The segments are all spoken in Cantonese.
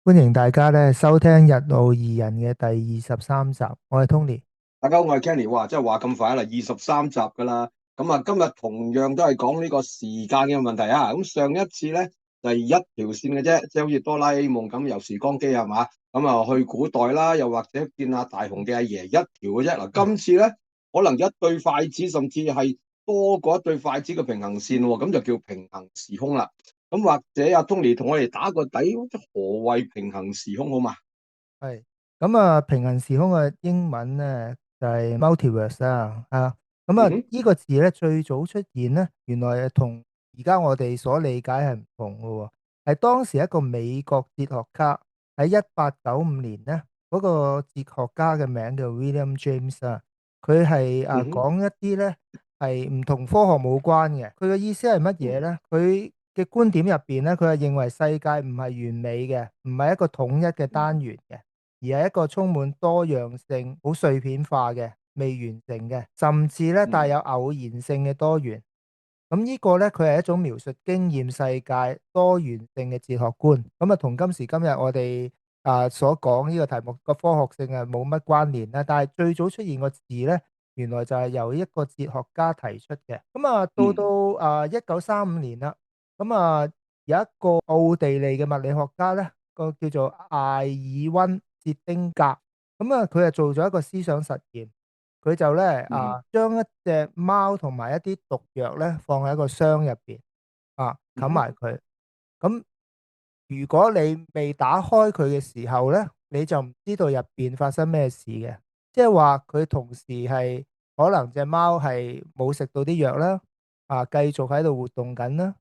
歡迎大家收聽《日傲二人》嘅第23集，我係 Tony。大家好，我係 Kenny。哇，真係話咁快啦，23集噶啦。咁啊，今日同樣都係講呢個時間嘅問題啊。咁上一次咧就係一條線嘅啫，即係好似哆啦 A 夢咁遊時光機係嘛。咁啊去古代啦，又或者見阿大雄嘅阿爺一條嘅啫。嗱，今次咧可能一對筷子，甚至係多過一對筷子嘅平行線喎，咁就叫平行時空啦。咁或者阿 Tony 同我哋打個底，何謂平行時空好嘛？係咁啊，平行時空嘅英文呢就係 multiverse 啊。咁啊，嗯哼。呢個字咧最早出現呢，原來係同而家我哋所理解係唔同嘅喎。係當時一個美國哲學家喺1895年呢，嗰個哲學家嘅名叫 William James 啊。佢係嗯哼。講一啲咧係唔同科學冇關嘅。佢嘅意思係乜嘢嗯呢？佢嘅觀點入邊咧，佢係認為世界唔係完美嘅，唔係一個統一嘅單元嘅，而係一個充滿多樣性、好碎片化嘅、未完成嘅，甚至咧帶嗯有偶然性嘅多元。咁呢個咧，佢係一種描述經驗世界多元性嘅哲學觀。咁啊，同今時今日我哋所講呢個題目個科學性係冇乜關聯啦。但係最早出現個字咧，原來就係由一個哲學家提出嘅。咁啊，到到嗯1935年啦。咁啊，有一個奧地利嘅物理學家咧，個叫做艾爾溫薛丁格。咁啊，佢係做咗一個思想實驗。佢就咧嗯將一隻貓同埋一啲毒藥咧放喺一個箱入邊冚嗯埋佢。咁如果你未打開佢嘅時候咧，你就唔知道入邊發生咩事嘅。即係話佢同時係可能隻貓係冇食到啲藥啦，繼續喺度活動緊啦，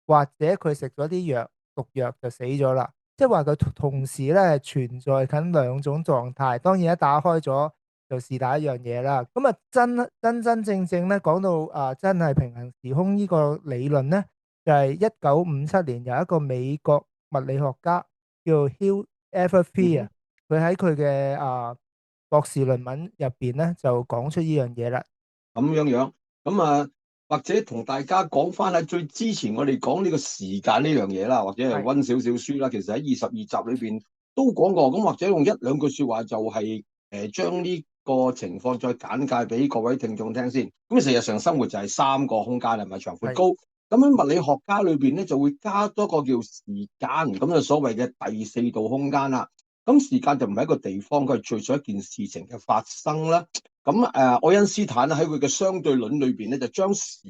或者佢食咗啲藥，毒藥就死咗啦。即係話佢同時咧存在緊兩種狀態。當然一打開咗就是第一樣嘢啦。咁啊真正咧講到真係平行時空呢個理論咧，就係1957年有一個美國物理學家叫 Hugh Everett 啊。嗯哼。佢喺佢嘅博士論文入邊咧就講出呢樣嘢啦。咁樣樣。咁啊，或者同大家講翻喺最之前我哋講呢個時間呢樣嘢啦，或者係係溫少少書啦。其實喺22集裏邊都講過。咁或者用一兩句說話就係將呢個情況再簡介俾各位聽眾聽先。咁事實上生活就係三個空間，係咪長闊係高？咁喺物理學家裏邊咧就會加多個叫時間，咁就所謂嘅第四度空間啦。咁時間就唔係一個地方，佢係敘述一件事情嘅發生啦。咁愛因斯坦喺佢嘅相對論裏邊咧，就將時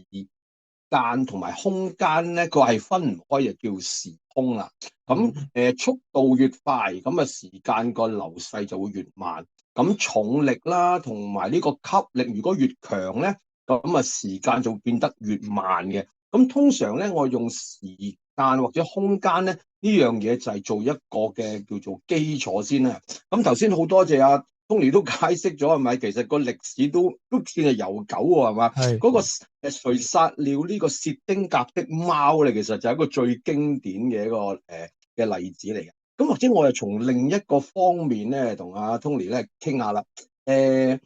間同埋空間咧，佢係分唔開，就叫時空啦。咁速度越快，咁啊時間個流逝就會越慢。咁重力啦，同埋呢個吸力如果越強咧，咁啊時間就會變得越慢嘅。咁通常咧，我用時間或者空間咧呢樣嘢就係做一個嘅叫做基礎先啦。咁頭先好多謝阿 Tony 都解釋咗係咪？其實個歷史都算係悠久喎，係嘛？係嗰個誰殺了呢個薛丁格的貓咧，其實就係一個最經典嘅一個嘅例子嚟嘅。咁或者我又從另一個方面咧，同阿 Tony 咧傾下啦。喺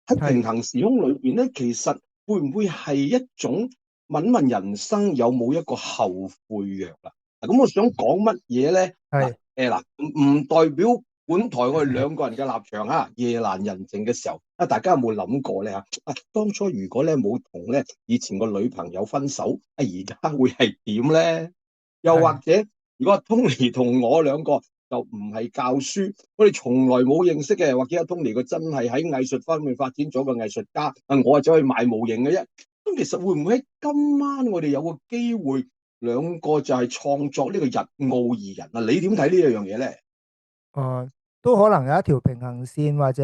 平係行時空裏邊咧，其實會唔會係一種問問人生有冇一個後悔藥啦？咁我想講乜嘢咧？嗱，係嗱，唔代表本台我哋兩個人嘅立場啊。夜闌人靜嘅時候啊，大家有冇諗過咧？當初如果咧冇同咧以前個女朋友分手，而家會係點咧？又或係者如果 Tony 同我兩個就唔係教書，我哋從來冇認識嘅，或者阿 Tony 佢真係喺藝術方面發展咗個藝術家，我係走去賣模型嘅啫。咁其實會唔會喺今晚我哋有個機會，兩個就係創作呢個日傲二人啊？你點睇呢一樣嘢咧？都可能有一條平行線，或者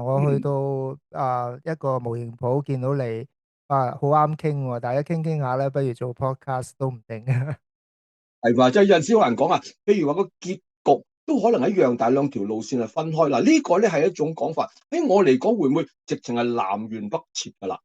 我去嗯，到一個模型鋪見到你好啱傾喎，大家傾傾下咧，不如做 podcast 都唔定。係嘛？即係有陣時好難講啊。譬如話個結局都可能一樣，但係兩條路線係分開嗱。呢個咧係一種講法。喺我嚟講，會唔會直情係南轅北轍噶啦？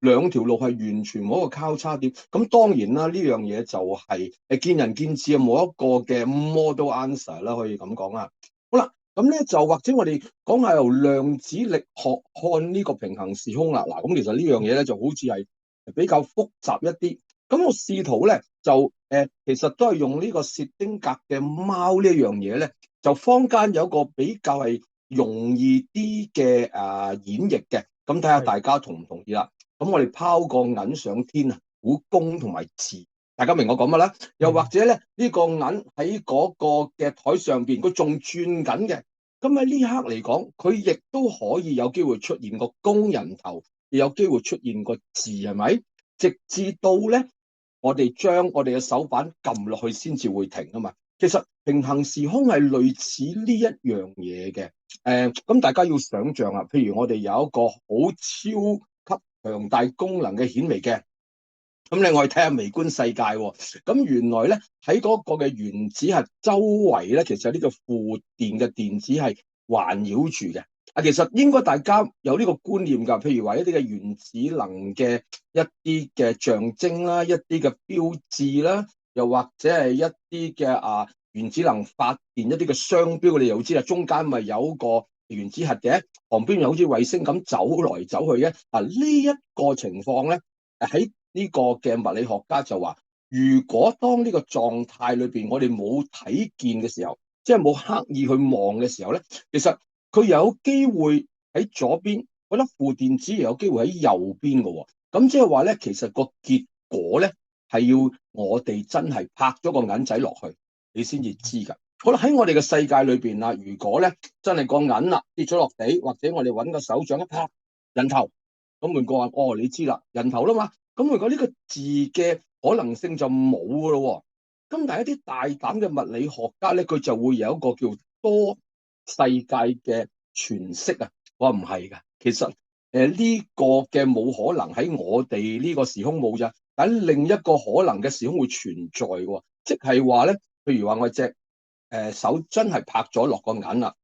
兩條路係完全冇一個交叉點。咁當然啦，呢樣嘢就係見仁見智啊，冇一個嘅 model answer 啦，可以咁講啦。好啦，咁咧就或者我哋講下由量子力學看呢個平行時空啦。嗱，咁其實呢樣嘢咧就好似係比較複雜一啲。咁我試圖咧就其實都係用呢個薛丁格嘅貓呢一樣嘢咧，就坊間有一個比較係容易啲嘅演繹嘅，咁睇下係大家同唔同意啦。咁我哋拋個銀上天啊，估公同埋字，大家明我講乜啦？又或明者咧，呢個銀喺嗰個嘅台上邊，佢仲轉緊嘅。咁喺呢刻嚟講，佢亦都可以有機會出現個工人頭，亦有機會出現個字，係咪？直至到咧，我哋將我哋嘅手板撳落去先至會停啊嘛。其實平行時空係類似呢一樣嘢嘅。咁大家要想象啊，譬如我哋有一個好超級強大功能嘅顯微鏡。咁另外睇下微觀世界喎。咁原來咧，喺嗰個嘅原子核周圍咧，其實呢個負電嘅電子係環繞住嘅。其實應該大家有呢個觀念㗎。譬如話一啲嘅原子能嘅一啲嘅象徵啦，一啲嘅標誌啦，又或者係一啲嘅原子能發電一啲嘅商標，你又知啦，中間咪有個原子核嘅，旁邊又好似衛星咁走來走去嘅。呢一個情況咧，喺呢個嘅物理學家就話，如果當呢個狀態裏邊我哋冇睇見嘅時候，即係冇刻意去望嘅時候咧，其實佢有機會喺左邊，嗰粒負電子又有機會喺右邊嘅喎。咁即係話咧，其實個結果咧係要我哋真係拍咗個銀仔落去，你先至知㗎。好啦，喺我哋嘅世界裏邊啦，如果咧真係個銀啦跌咗落地，或者我哋揾個手掌一拍人頭，咁換個話，哦，你知啦，人頭啦嘛。咁如果呢個字嘅可能性就冇噶咯喎。咁但係一啲大膽嘅物理學家咧，佢就會有一個叫多世界嘅詮釋啊。我話唔係㗎，其實呢個嘅冇可能喺我哋呢個時空冇咋，但另一個可能嘅時空會存在喎。即係話咧，譬如話我隻手真係拍咗落個眼啦，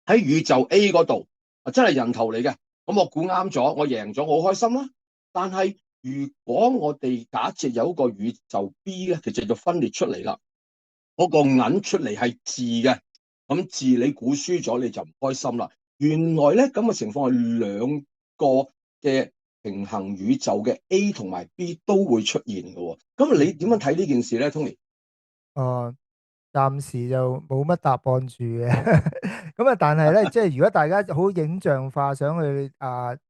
喺宇宙 A 嗰度真係人頭嚟嘅。咁我估啱咗，我贏咗，我好開心啦。但係如果我哋假設有一個宇宙 B 咧，其實就分裂出嚟啦，嗰個銀出嚟係字嘅，咁字你估輸咗你就唔開心啦。原來咧咁嘅情況係兩個嘅平行宇宙嘅 A 同埋 B 都會出現嘅喎。咁你點樣睇呢件事咧，Tony？哦，暫時就冇乜答案住嘅。咁啊，但係咧，即係如果大家好影像化，想去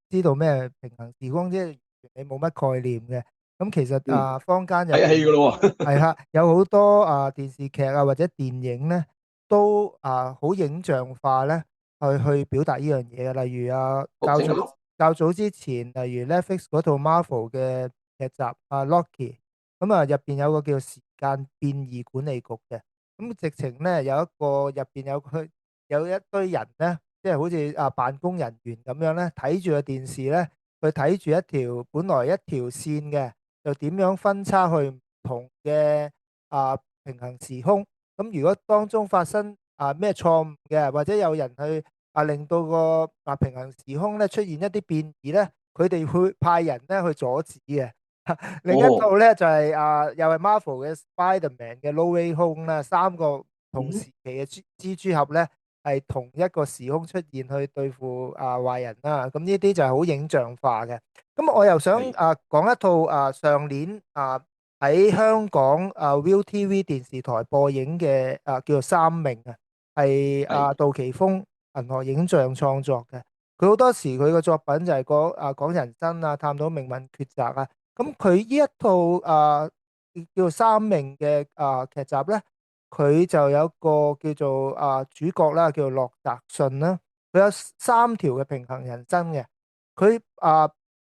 知道咩平行時空，即係你冇乜概念嘅。咁其實嗯，坊間入睇戲邊㗎咯喎。係啦，有好多電視劇或者電影咧，都好影像化咧，去表達呢樣嘢嘅。例如好，請講。較早之前，例如 Netflix 嗰套 Marvel 嘅劇集Loki，咁入邊有個叫時間變異管理局嘅。咁直情咧有一個入邊有一堆人咧，即係好似辦公人員咁樣咧，睇住個電視咧，佢睇住一條本來一條線嘅，就點樣分叉去唔同嘅平行時空。咁如果當中發生咩錯誤嘅，或者有人去令到個平行時空咧出現一啲變異咧，佢哋會派人咧去阻止嘅。另一哦，套咧就係又係 Marvel 嘅 Spider-Man 嘅 No Way Home 啦，三個同時嗯，期嘅蜘蛛俠咧係同一個時空出現去對付壞人啦。咁呢啲就係好影像化嘅。咁我又想係講一套上年喺香港ViuTV 電視台播映嘅叫做《三命》啊，係係杜琪峰銀河影像創作嘅。佢好多時佢嘅作品就係講人生探討命運抉擇啊。咁佢呢一套叫做《三命》嘅劇集咧，佢就有一個叫做主角啦，叫做洛澤順啦。佢有三條嘅平行人生嘅。佢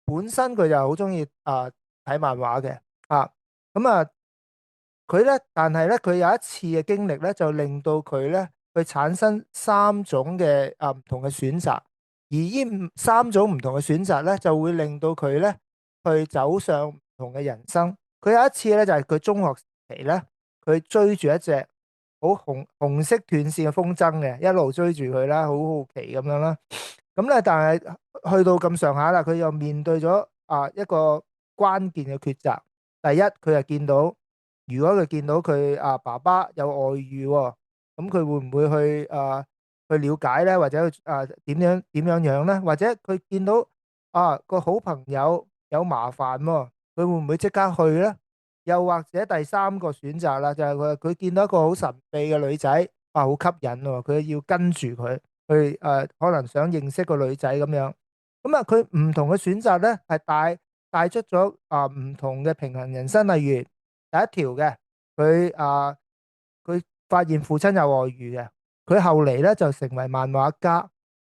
本身佢就好中意睇漫畫嘅啊。咁佢咧，但係咧，佢有一次嘅經歷咧，就令到佢咧去產生三種嘅唔同嘅選擇，而呢三種唔同嘅選擇咧，就會令到佢咧去走上唔同嘅人生。佢有一次咧，就係佢中學時期咧，佢追住一隻好紅色斷線嘅風箏嘅，一路追住佢啦，好好奇咁樣啦。咁咧，但係去到咁上下啦，佢又面對咗一個關鍵嘅抉擇。第一，佢就見到。如果佢見到佢爸爸有外遇喎，咁佢會唔會去了解咧，或者去點樣咧？或者佢見到個好朋友有麻煩喎，佢會唔會即刻去咧？又或者第三個選擇啦，就係佢見到一個好神秘嘅女仔，好吸引喎，佢要跟住佢去可能想認識個女仔咁樣。咁啊，佢唔同嘅選擇咧，係帶出咗唔同嘅平衡人生。例如第一條嘅，佢發現父親有外遇嘅，佢後嚟咧就成為漫畫家，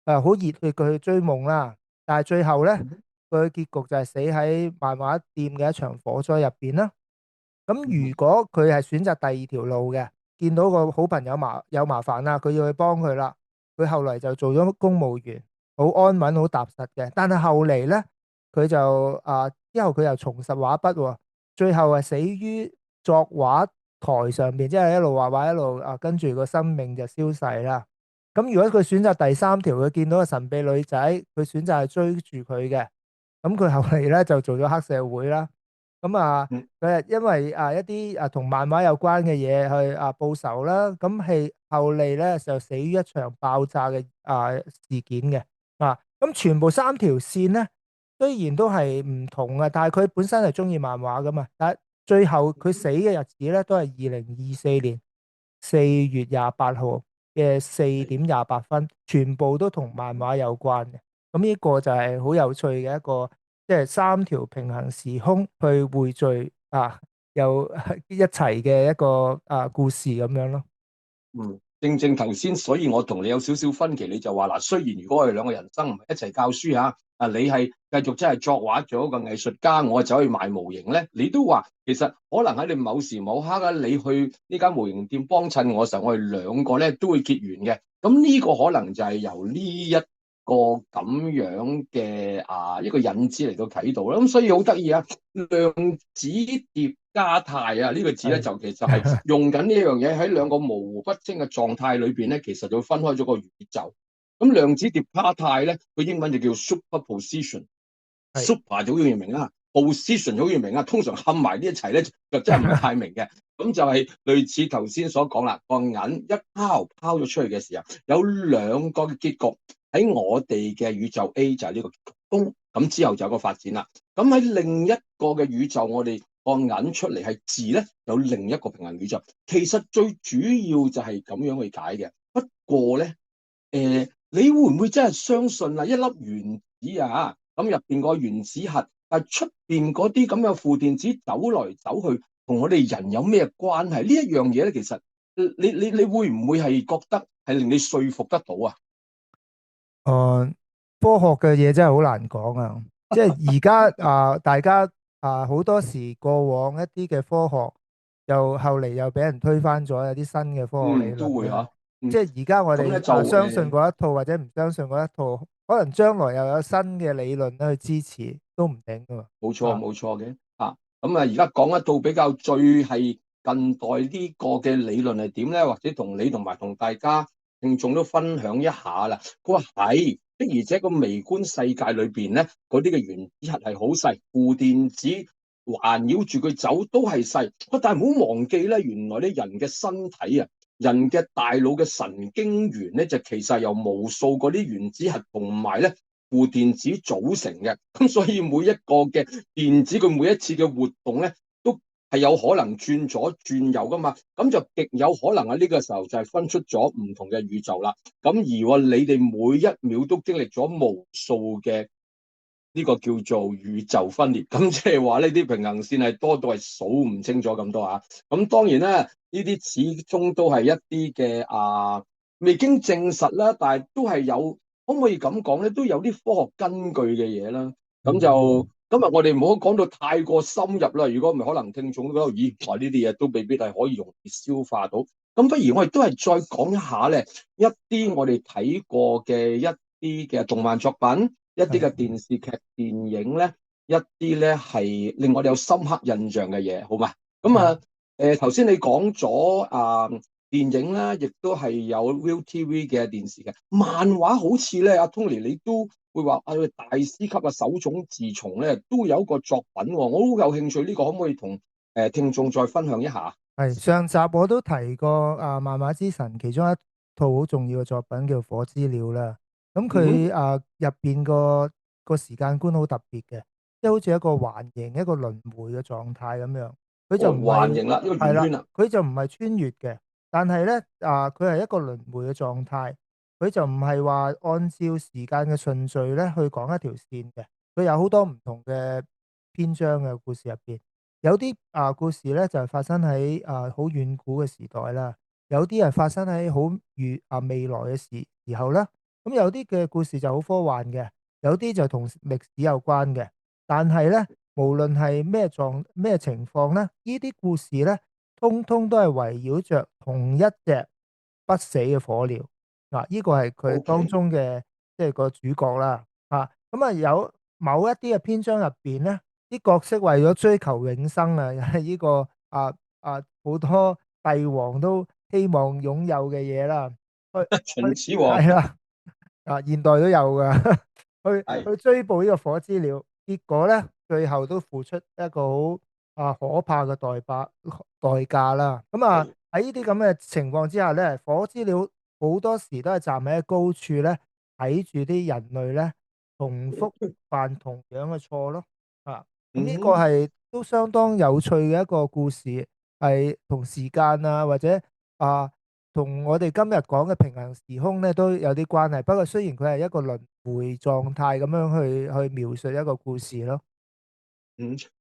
好熱血佢去追夢啦。但係最後咧，佢嘅結局就係死喺漫畫店嘅一場火災入邊啦。咁如果佢係選擇第二條路嘅，見到個好朋友有麻煩啦，佢要去幫佢啦，佢後嚟就做咗公務員，好安穩，好踏實嘅。但係後嚟呢，佢就之後佢又重拾畫筆喎，最後係死於作畫台上邊，即係一路畫畫一路跟住個生命就消逝啦。咁如果佢選擇第三條，佢見到個神秘女仔，佢選擇係追住佢嘅，咁佢後嚟呢就做咗黑社會啦。咁嗯佢係因為一啲同漫畫有關嘅嘢去報仇啦，咁係後嚟咧就死於一場爆炸嘅事件嘅。咁全部三條線咧雖然都係唔同啊，但係佢本身係中意漫畫噶嘛，但係最後佢死嘅日子咧都係2024年4月28號嘅4點28分，全部都同漫畫有關嘅。咁呢個就係好有趣嘅一個，即係三條平行時空去匯聚又一齊嘅一個故事咁樣咯。正正頭先，所以我同你有少少分歧，你就話嗱，雖然如果我哋兩個人生唔係一齊教書嚇，你係繼續真係作畫做一個藝術家，我走去賣模型咧，你都話其實可能喺你某時某刻咧，你去呢間模型店幫襯我嘅時候，我哋兩個咧都會結緣嘅。咁呢個可能就係由呢一個咁樣嘅一個引子嚟到啟導啦。咁所以好得意啊，量子疊加態呢個字咧，係就其實係用緊呢樣嘢喺兩個模糊不清嘅狀態裏邊咧，其實就分開咗個宇宙。咁量子疊加態咧，佢英文就叫 superposition。係 super 就好易明啦，position 就好易明啦。通常冚埋呢一齊咧，就真係唔係太明嘅。咁就係類似頭先所講啦，個銀一拋咗出去嘅時候，有兩個嘅結局喺我哋嘅宇宙 A 就係呢個結局，咁之後就有個發展啦。咁喺另一個嘅宇宙，我哋個銀出嚟係字咧，有另一個平行宇宙。其實最主要就係咁樣去解嘅。不過咧，你會唔會真係相信一粒原子咁入邊個原子核，但出邊嗰啲咁嘅負電子走來走去，同我哋人有咩關係？呢一樣嘢咧，其實你會唔會係覺得係令你說服得到啊？誒，科學嘅嘢真係好難講啊！即係而家大家好多時過往一啲嘅科學，又後嚟又俾人推翻咗，有啲新嘅科學理論咧。都會即係而家我哋咁咧就相信嗰一套或者唔相信嗰一套，可能將來又有新嘅理論咧去支持，都唔定噶嘛。冇錯啊，冇錯嘅咁而家講一套比較最係近代呢個嘅理論係點咧？或者同你同埋同大家聽眾都分享一下啦。佢話係的，而且個微觀世界裏邊咧，嗰啲嘅原子核係好細，負電子環繞住佢走都係細。但係唔好忘記咧，原來咧人嘅身體人嘅大腦嘅神經元咧，就其實由無數嗰啲原子核同埋咧負電子組成嘅。咁所以每一個嘅電子佢每一次嘅活動咧，都係有可能轉左轉右噶嘛。咁就極有可能喺呢個時候就係分出咗唔同嘅宇宙啦。咁而你哋每一秒都經歷咗無數嘅呢個叫做宇宙分裂，咁即係話呢啲平衡線係多到係數唔清楚咁多咁當然啦，呢啲始終都係一啲嘅未經證實啦，但係都係有，可唔可以咁講咧？都有啲科學根據嘅嘢啦。咁就今日我哋唔好講到太過深入啦。如果唔係，可能聽眾都覺得咦，呢啲嘢都未必係可以容易消化到。咁不如我哋都係再講一下咧，一啲我哋睇過嘅一啲嘅動漫作品。一啲嘅電視劇、電影咧，一啲咧係令我哋有深刻印象嘅嘢，好嘛？咁頭先你講咗電影啦，亦都係有 ViuTV 嘅電視劇，漫畫好似咧，阿 Tony 你都會話大師級嘅手冢治蟲咧，都有一個作品喎，我好有興趣呢個，可唔可以同聽眾再分享一下？係上集我都提過漫畫之神其中一套好重要嘅作品叫《火之鳥》啦。咁嗯哼，佢入邊個時間觀好特別嘅，即係好似一個環形一個輪迴嘅狀態咁樣。佢就唔係環形啦，呢個係啦，圓圈啦，佢就唔係穿越嘅，但係咧佢係一個輪迴嘅狀態，佢就唔係話按照時間嘅順序咧去講一條線嘅，佢有好多唔同嘅篇章嘅故事入邊，有啲故事咧就係發生喺好遠古嘅時代啦，有啲係發生喺好未來嘅時候啦，咁有啲嘅故事就好科幻嘅，有啲就同歷史有關嘅，但係咧無論係咩情況咧，呢啲故事咧，通通都係圍繞着同一隻不死嘅火鳥。呢個係佢當 OK，中嘅即係個主角啦。咁有某一啲嘅篇章入邊咧，啲角色為咗追求永生啊，呢個好多帝王都希望擁有嘅嘢啦，去秦去始皇係啦。現代都有噶，去係追捕呢個火之鳥，結果咧最後都付出一個好可怕嘅代價啦。咁係，喺呢啲咁嘅情況之下咧，火之鳥好多時都係站喺高處咧，睇住啲人類咧重複犯同樣嘅錯咯。咁呢個嗯哼。係都相當有趣嘅一個故事，係同時間或者啊。同我哋今日講嘅平行時空咧都有啲關係，不過雖然佢係一個輪迴狀態咁樣去描述一個故事咯。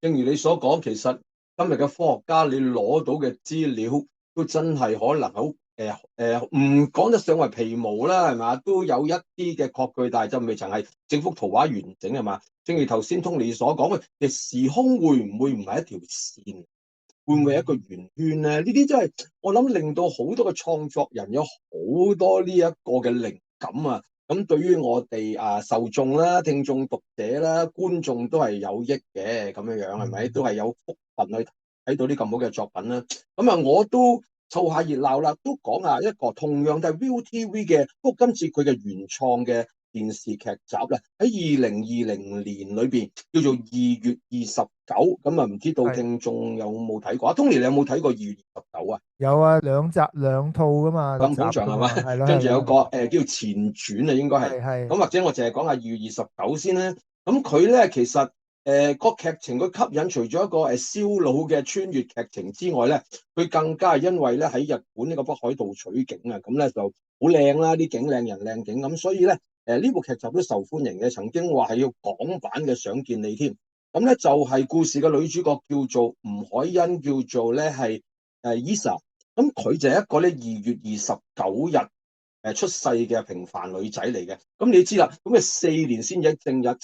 正如你所講，其實今日嘅科學家你攞到嘅資料都真係可能好唔講得上為皮毛啦，係嘛？都有一啲嘅確據，但係就未曾係整幅圖畫完整係嘛？正如頭先 Tony 所講嘅，其實時空會唔會唔係一條線？會唔會係一個圓圈咧？呢啲真係我諗令到好多嘅創作人有好多呢一個嘅靈感啊！咁對於我哋受眾啦、聽眾、讀者啦、觀眾都係有益嘅，咁樣樣係咪？嗯都係有福分去睇到啲咁好嘅作品啦。咁我都湊下熱鬧啦，都講下一個同樣都係 ViuTV 嘅，不過今次佢嘅原創嘅電視劇集咧，喺2020年裏邊叫做2月29，咁唔知道係聽眾有冇睇過？Tony 你有冇睇過2月29啊？有啊，兩集兩套噶嘛，咁集捧場係嘛？噶嘛，係咯係咯，跟住有個叫前傳啊，應該係。係係咁或者我淨係講下2月29先啦。咁佢咧其實個劇情佢吸引，除咗一個燒腦嘅穿越劇情之外咧，佢更加係因為咧喺日本呢個北海道取景啊，咁咧就好靚啦，啲景靚人靚景咁，所以咧呢部劇集都受歡迎嘅，曾經話係要港版嘅想見你添。咁咧就係故事嘅女主角叫做吳海欣，叫做咧係Esa。咁佢就係一個咧2月29日出世嘅平凡女仔嚟嘅。咁你知啦，咁4年先至正日啊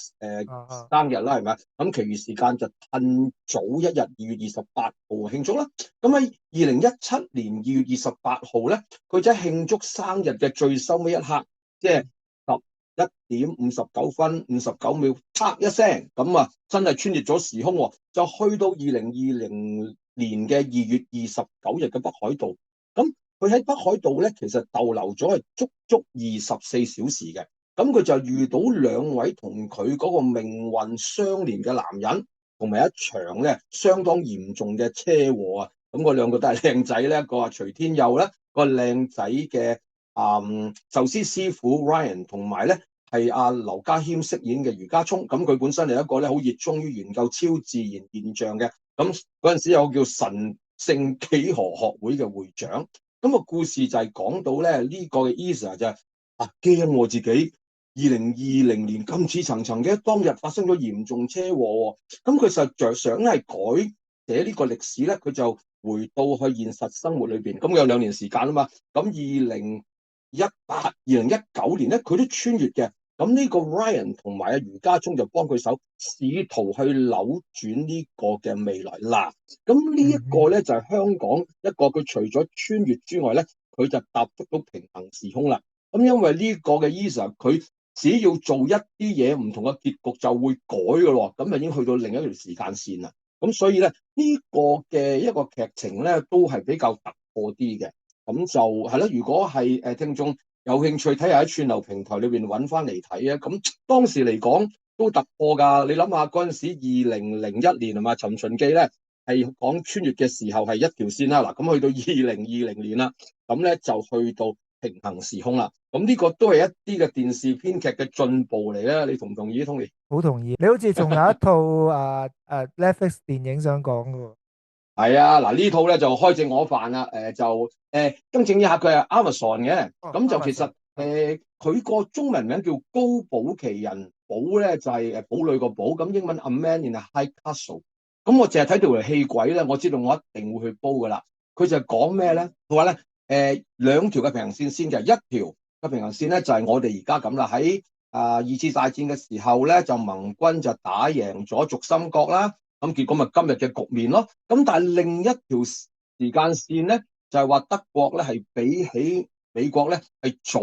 啊生日啦，係咪？咁其餘時間就褪早一日2月28號慶祝啦。咁喺2017年2月28號咧，佢就慶祝生日嘅最收尾一刻，即係11點59分59秒，啪一聲咁真係穿越咗時空，就去到2020年嘅2月29日嘅北海道。咁佢喺北海道咧，其實逗留咗係足足24小時嘅。咁佢就遇到兩位同佢嗰個命運相連嘅男人，同埋一場咧相當嚴重嘅車禍啊！咁嗰兩個都係靚仔咧，一個徐天佑咧，個靚仔嘅壽司師傅 Ryan，同埋咧係劉家謙飾演嘅余家聰。咁佢本身係一個咧好熱衷於研究超自然現象嘅。咁嗰陣時有個叫神聖幾何學會嘅會長。咁個故事就係講到咧呢個嘅 Esa 就係驚我自己。2020年咁似層層嘅，當日發生咗嚴重車禍，咁佢實在想係改寫呢個歷史咧，佢就回到去現實生活裏邊。咁有2年時間啊嘛，咁2019年咧，佢都穿越嘅。咁呢個 Ryan 同埋余家聰就幫佢手，試圖去扭轉呢個嘅未來嗱。咁呢一嗯嗯個咧就係香港一個佢除咗穿越之外咧，佢就踏足到平行時空啦。咁因為呢個嘅 Esa 佢只要做一啲嘢，唔同嘅結局就會改嘅咯，咁就已經去到另一條時間線啦。咁所以咧呢個嘅一個劇情咧都係比較突破啲嘅。咁就係啦，如果係聽眾有興趣睇下喺串流平台裏邊揾翻嚟睇啊，咁當時嚟講都突破㗎。你諗下嗰陣時2001年係嘛，《尋秦記》咧係講穿越嘅時候係一條線啦，嗱咁去到2020年啦，咁咧就去到平行時空啦。咁呢個都係一啲嘅電視編劇嘅進步嚟咧，你同唔同意？Tony？好同意。你好似仲有一套Netflix 電影想講嘅喎。係啊，嗱呢套咧就開正我飯啦，更正一下，佢係 Amazon 嘅，哦咁就其實，Amazon 係佢個中文名叫高保奇人，寶咧就係堡壘個堡，咁英文 A Man in a High Castle。咁我淨係睇到條戲軌咧，我知道我一定會去煲噶啦。佢就係講咩咧？佢話咧兩條嘅平行線先嘅，一條嘅平行線咧就係我哋而家咁啦，喺二次大戰嘅時候咧，就盟軍就打贏咗軸心國啦。咁結果咪今日嘅局面咯。咁但係另一條時間線咧，就係話德國咧係比起美國咧係早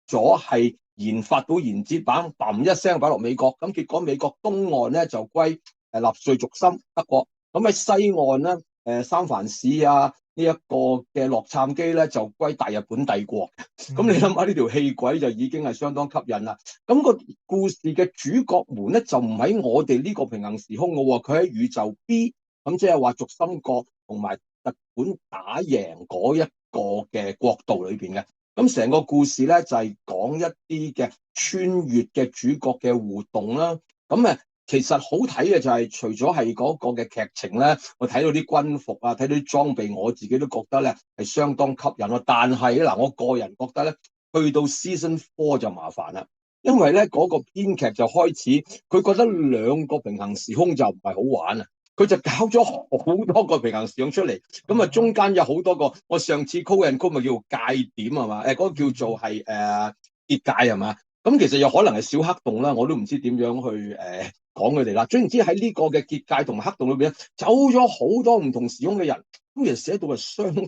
咗係研發到原子彈，砰一聲擺落美國。咁結果美國東岸咧就歸納粹軸心德國，咁喺西岸咧三藩市啊呢一個嘅洛杉磯咧就歸大日本帝國。咁你諗下呢條戲軌就已經係相當吸引啦。咁個故事嘅主角們咧就唔喺我哋呢個平行時空嘅喎，佢喺宇宙 B。咁即係話軸心國同埋日本打贏嗰一個嘅國度裏邊嘅。咁成個故事咧就係講一啲嘅穿越嘅主角嘅互動啦。咁其實好睇嘅就係除咗係嗰個嘅劇情咧，我睇到啲軍服啊，睇到啲裝備，我自己都覺得咧係相當吸引咯。但係嗱，我個人覺得咧，去到 Season 4就麻煩啦，因為咧嗰個編劇就開始佢覺得兩個平行時空就唔係好玩啊。佢就搞咗好多個平行時空出嚟，咁中間有好多個，我上次 call and call 咪叫界點係嘛？嗰個叫做係結界係嘛？咁其實有可能係小黑洞啦，我都唔知點樣去講佢哋啦。總言之喺呢個嘅結界同埋黑洞裏邊咧，走咗好多唔同時空嘅人，咁其實寫到係相當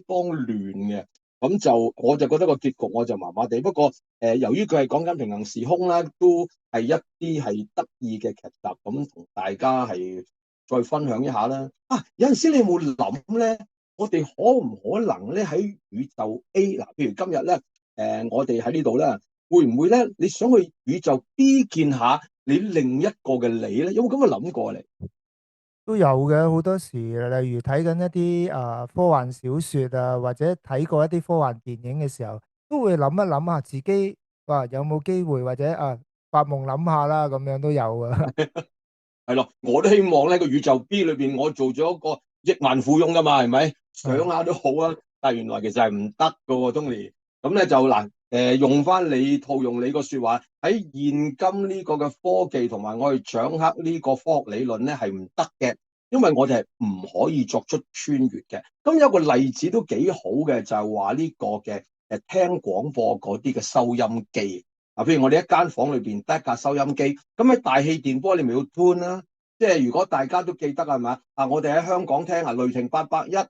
亂嘅。咁我就覺得個結局我就麻麻地。不過由於佢係講緊平行時空啦，都係一啲係得意嘅劇集，咁同大家係再分享一下啦。有陣時你有冇諗咧？我哋可唔可能咧喺宇宙 A 嗱，譬如今日咧，我哋喺呢度咧，會唔會咧？你想去宇宙 B 見下你另一個嘅你咧？有冇咁嘅諗過你？都有嘅，好多時，例如睇緊一啲科幻小說啊，或者睇過一啲科幻電影嘅時候，都會諗一諗下自己有冇機會，或者發夢諗下啦，咁樣都有啊。係咯，我都希望咧個宇宙 B 裏邊，我做咗一個億萬富翁噶嘛，係咪？想下都好啊，但係原來其實係唔得噶喎，Tony。咁咧就嗱，用翻你套用你個說話，喺現今呢個嘅科技同埋我哋掌握呢個科學理論咧係唔得嘅，因為我哋係唔可以作出穿越嘅。咁有個例子都幾好嘅，就係話呢個嘅聽廣播嗰啲嘅收音機。譬如我哋一間房裏邊得一架收音機，咁喺大氣電波你咪要 tune 啦。即係如果大家都記得係嘛？我哋喺香港聽雷霆881，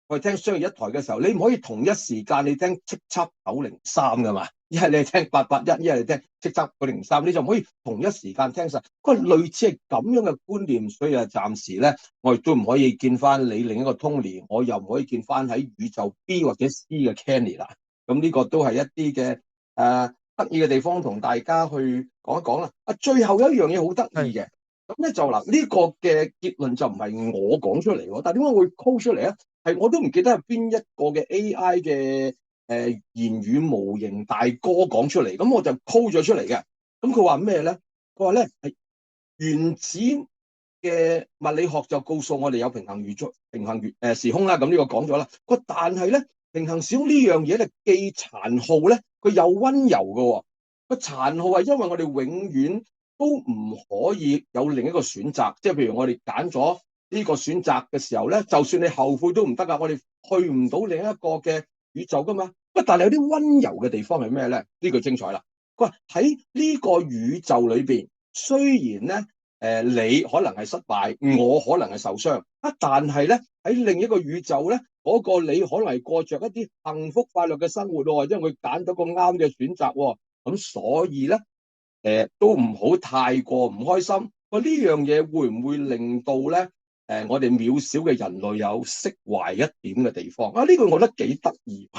我哋聽商業一台嘅時候，你唔可以同一時間你聽叱咤903噶嘛？一係你聽881，一係你聽叱咤903，你就唔可以同一時間聽晒。佢類似係咁樣嘅觀念，所以暫時咧，我亦都唔可以見翻你另一個 Tony，我又唔可以見翻喺宇宙 B 或者 C 嘅 Kenny 啦。咁呢個都係一啲嘅得意嘅地方，同大家去講一講啦。最後有一樣嘢好得意嘅，咁咧就嗱呢個嘅結論就唔係我講出嚟喎，但係點解會 call 出嚟咧？係我都唔記得係邊一個嘅 AI 嘅言語模型大哥講出嚟，咁我就 call 咗出嚟嘅。咁佢話咩咧？佢話咧係原子嘅物理學就告訴我哋有平行宇宙、平行時空啦。咁呢個講咗啦。但係咧平行時空呢樣嘢咧既殘酷咧，佢又溫柔嘅喎。個殘酷係因為我哋永遠都唔可以有另一個選擇，即係譬如我哋揀咗呢個選擇嘅時候咧，就算你後悔都唔得噶，我哋去唔到另一個嘅宇宙噶嘛。但係有啲溫柔嘅地方係咩咧？呢句精彩啦！佢話喺呢個宇宙裏邊，雖然咧你可能係失敗，我可能係受傷但係咧喺另一個宇宙咧，嗰個你可能係過着一啲幸福快樂嘅生活喎，因為佢揀到個啱嘅選擇喎。咁所以咧，都唔好太過唔開心。呢樣嘢會唔會令到咧，我哋渺小嘅人類有釋懷一點嘅地方？呢個我覺得幾得意。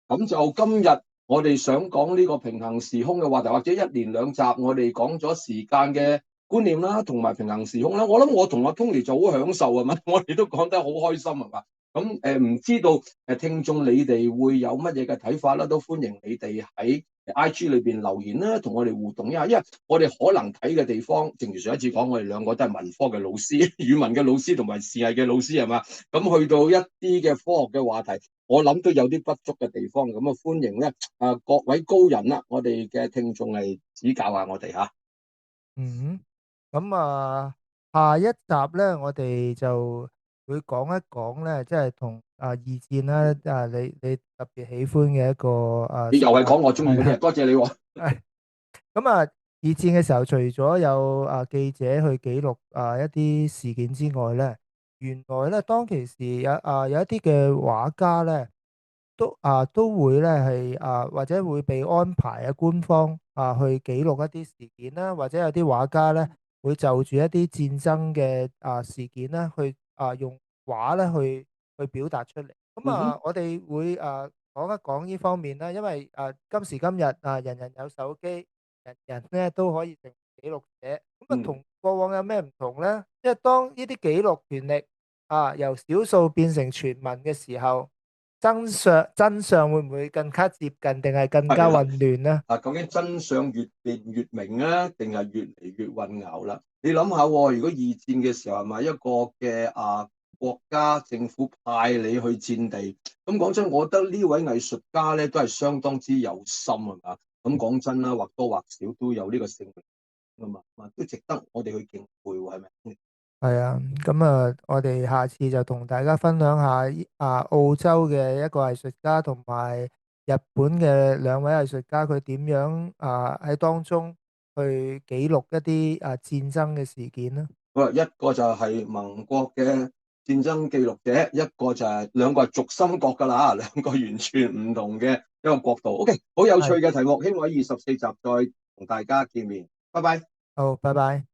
咁就今日我哋想講呢個平行時空嘅話題，或者一連兩集，我哋講咗時間嘅觀念啦，同埋平行時空啦。我諗我同阿 Tony 就好享受啊嘛，我哋都講得好開心係嘛。咁唔知道聽眾你哋會有乜嘢嘅睇法啦？都歡迎你哋喺 IG 裏邊留言啦，同我哋互動一下，因為我哋可能睇嘅地方，正如上一次講，我哋兩個都係文科嘅老師，語文嘅老師同埋視藝嘅老師係嘛，咁去到一啲嘅科學嘅話題，我諗都有啲不足嘅地方，咁啊歡迎咧各位高人啦，我哋嘅聽眾係指教下我哋嚇。嗯，咁下一集咧，我哋就會講一講咧，即係同二戰啦，你特別喜歡嘅一個你又係講我中意嗰啲啊，係啦，多謝你喎。係咁二戰嘅時候，除咗有記者去記錄一啲事件之外咧，原來咧當其時有一啲嘅畫家咧。都會咧係或者會被安排官方去記錄一啲事件啦，或者有啲畫家咧會就住一啲戰爭嘅事件啦，去用畫咧去表達出嚟。咁嗯哼，我哋會講一講呢方面啦，因為今時今日人人有手機，人人咧都可以成為記錄者。咁嗯。同過往有咩唔同咧？因為當呢啲記錄權力由少數變成全民嘅時候。真相會唔會更加接近，定係更加係啦，混亂呢？究竟真相越辯越明啊，定係越嚟越混淆啦？你諗下喎，如果二戰嘅時候係咪一個嘅國家政府派你去戰地？咁講真，我覺得呢位藝術家咧都係相當之有心係嘛？咁講真啦，或多或少都有呢個性命㗎嘛，都值得我哋去敬佩喎，係咪？係啊，咁我哋下次就同大家分享下澳洲嘅一個藝術家同埋日本嘅兩位藝術家，佢點樣喺當中去記錄一啲戰爭嘅事件啦。好啦，一個就係盟國嘅戰爭記錄者，一個就係兩個係軸心國㗎啦，兩個完全唔同嘅一個角度。OK，好有趣係，嘅題目，希望喺24集再同大家見面。拜拜。好，拜拜。